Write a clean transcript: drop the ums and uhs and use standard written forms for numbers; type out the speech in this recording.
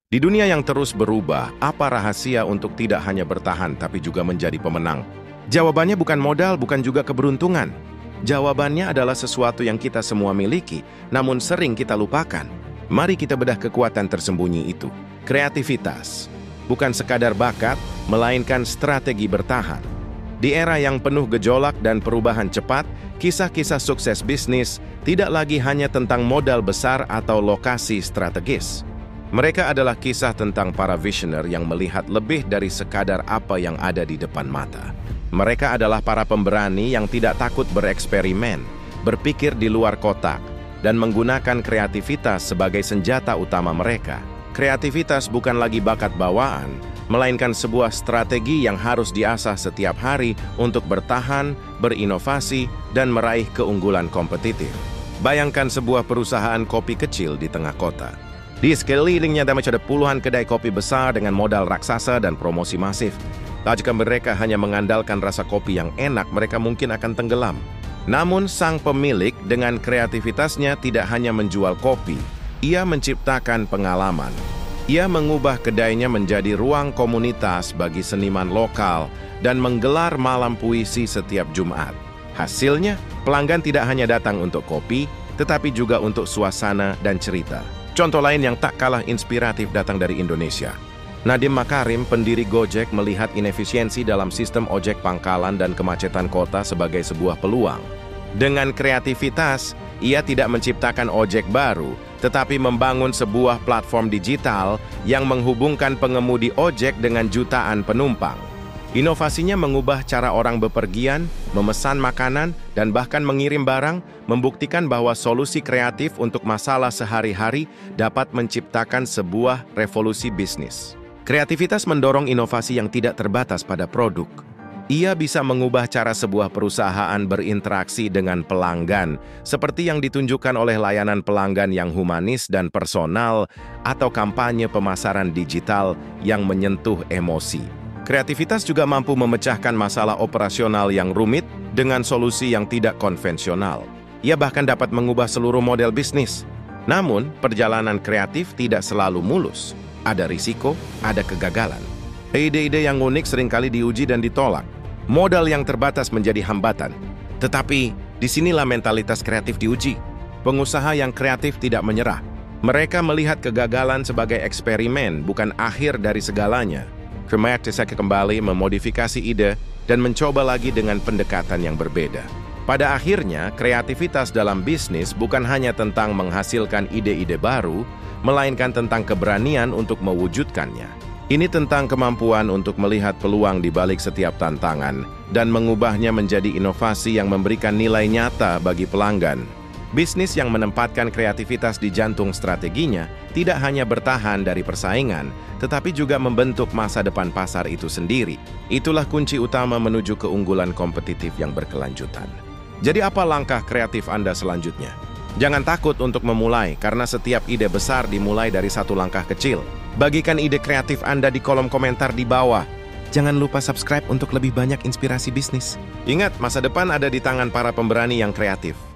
Di dunia yang terus berubah, apa rahasia untuk tidak hanya bertahan tapi juga menjadi pemenang? Jawabannya bukan modal, bukan juga keberuntungan. Jawabannya adalah sesuatu yang kita semua miliki, namun sering kita lupakan. Mari kita bedah kekuatan tersembunyi itu. Kreativitas. Bukan sekadar bakat, melainkan strategi bertahan. Di era yang penuh gejolak dan perubahan cepat, kisah-kisah sukses bisnis tidak lagi hanya tentang modal besar atau lokasi strategis. Mereka adalah kisah tentang para visioner yang melihat lebih dari sekadar apa yang ada di depan mata. Mereka adalah para pemberani yang tidak takut bereksperimen, berpikir di luar kotak, dan menggunakan kreativitas sebagai senjata utama mereka. Kreativitas bukan lagi bakat bawaan, melainkan sebuah strategi yang harus diasah setiap hari untuk bertahan, berinovasi, dan meraih keunggulan kompetitif. Bayangkan sebuah perusahaan kopi kecil di tengah kota. Di sekelilingnya ada puluhan kedai kopi besar dengan modal raksasa dan promosi masif. Jika mereka hanya mengandalkan rasa kopi yang enak, mereka mungkin akan tenggelam. Namun sang pemilik dengan kreativitasnya tidak hanya menjual kopi, ia menciptakan pengalaman. Ia mengubah kedainya menjadi ruang komunitas bagi seniman lokal dan menggelar malam puisi setiap Jumat. Hasilnya, pelanggan tidak hanya datang untuk kopi, tetapi juga untuk suasana dan cerita. Contoh lain yang tak kalah inspiratif datang dari Indonesia. Nadiem Makarim, pendiri Gojek, melihat inefisiensi dalam sistem ojek pangkalan dan kemacetan kota sebagai sebuah peluang. Dengan kreativitas, ia tidak menciptakan ojek baru, tetapi membangun sebuah platform digital yang menghubungkan pengemudi ojek dengan jutaan penumpang. Inovasinya mengubah cara orang bepergian, memesan makanan, dan bahkan mengirim barang, membuktikan bahwa solusi kreatif untuk masalah sehari-hari dapat menciptakan sebuah revolusi bisnis. Kreativitas mendorong inovasi yang tidak terbatas pada produk. Ia bisa mengubah cara sebuah perusahaan berinteraksi dengan pelanggan, seperti yang ditunjukkan oleh layanan pelanggan yang humanis dan personal, atau kampanye pemasaran digital yang menyentuh emosi. Kreativitas juga mampu memecahkan masalah operasional yang rumit dengan solusi yang tidak konvensional. Ia bahkan dapat mengubah seluruh model bisnis. Namun, perjalanan kreatif tidak selalu mulus. Ada risiko, ada kegagalan. Ide-ide yang unik seringkali diuji dan ditolak. Modal yang terbatas menjadi hambatan. Tetapi, disinilah mentalitas kreatif diuji. Pengusaha yang kreatif tidak menyerah. Mereka melihat kegagalan sebagai eksperimen, bukan akhir dari segalanya. Kreativitas kembali memodifikasi ide dan mencoba lagi dengan pendekatan yang berbeda. Pada akhirnya, kreativitas dalam bisnis bukan hanya tentang menghasilkan ide-ide baru, melainkan tentang keberanian untuk mewujudkannya. Ini tentang kemampuan untuk melihat peluang di balik setiap tantangan dan mengubahnya menjadi inovasi yang memberikan nilai nyata bagi pelanggan. Bisnis yang menempatkan kreativitas di jantung strateginya tidak hanya bertahan dari persaingan, tetapi juga membentuk masa depan pasar itu sendiri. Itulah kunci utama menuju keunggulan kompetitif yang berkelanjutan. Jadi apa langkah kreatif Anda selanjutnya? Jangan takut untuk memulai, karena setiap ide besar dimulai dari satu langkah kecil. Bagikan ide kreatif Anda di kolom komentar di bawah. Jangan lupa subscribe untuk lebih banyak inspirasi bisnis. Ingat, masa depan ada di tangan para pemberani yang kreatif.